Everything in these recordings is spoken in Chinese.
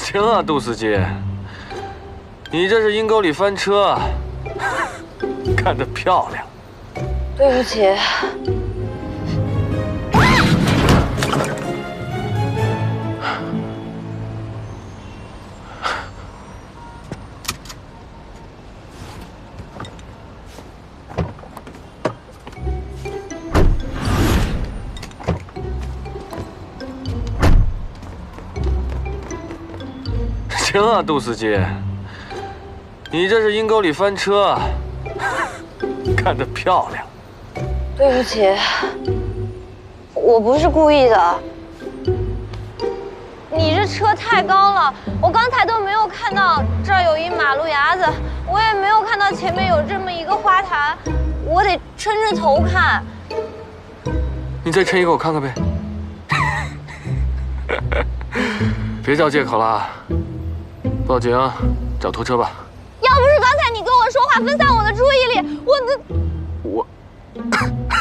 行啊，杜司机，你这是阴沟里翻车，干得漂亮。对不起。行啊，杜司机，你这是阴沟里翻车，干得漂亮。对不起，我不是故意的。你这车太高了，我刚才都没有看到这儿有一马路牙子，我也没有看到前面有这么一个花坛，我得抻着头看。你再抻一个我看看呗。别找借口了，报警，找拖车吧。要不是刚才你跟我说话分散我的注意力，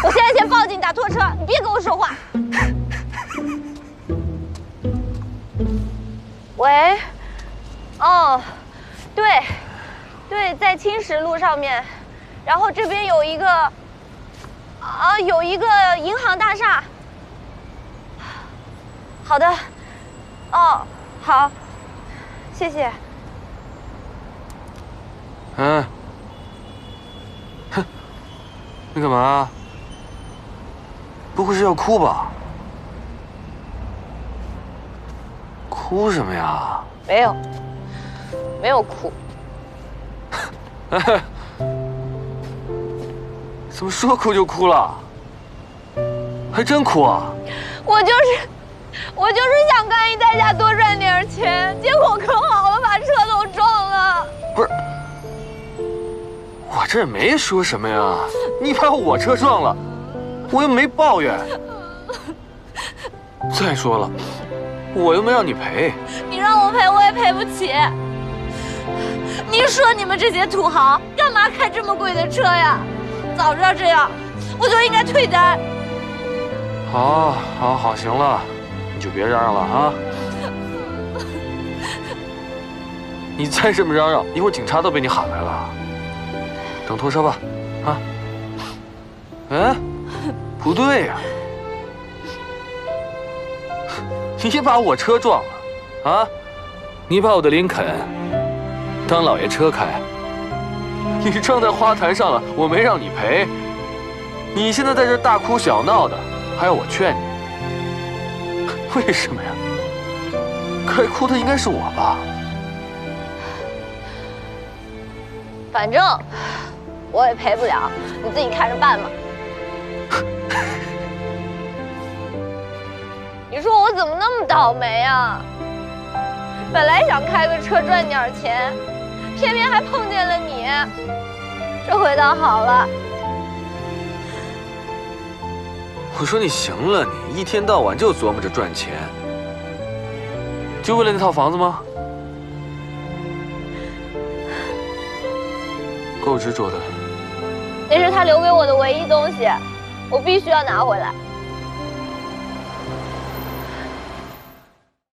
我现在先报警打拖车，你别跟我说话。喂，哦，对，在青石路上面，然后这边有一个银行大厦。好的，哦，好，谢谢。嗯，哼，你干嘛？不会是要哭吧？哭什么呀？没有哭。怎么说哭就哭了？还真哭啊？我就是想干一代价多赚点钱，结果可好了，把车都撞了。不是，我这也没说什么呀，你把我车撞了，我又没抱怨。再说了，我又没让你赔。你让我赔，我也赔不起。你说你们这些土豪干嘛开这么贵的车呀？早知道这样，我就应该退单。好，行了，你就别嚷嚷了啊！你再这么嚷嚷，一会儿警察都被你喊来了。等拖车吧，啊？哎，不对呀，你把我车撞了，啊？你把我的林肯当老爷车开，你撞在花坛上了，我没让你赔，你现在在这大哭小闹的，还要我劝你？为什么呀？该哭的应该是我吧？反正我也赔不了，你自己看着办吧。你说我怎么那么倒霉啊？本来想开个车赚点钱，偏偏还碰见了你。这回倒好了。我说你行了，你一天到晚就琢磨着赚钱，就为了那套房子吗？够执着的。那是他留给我的唯一东西，我必须要拿回来。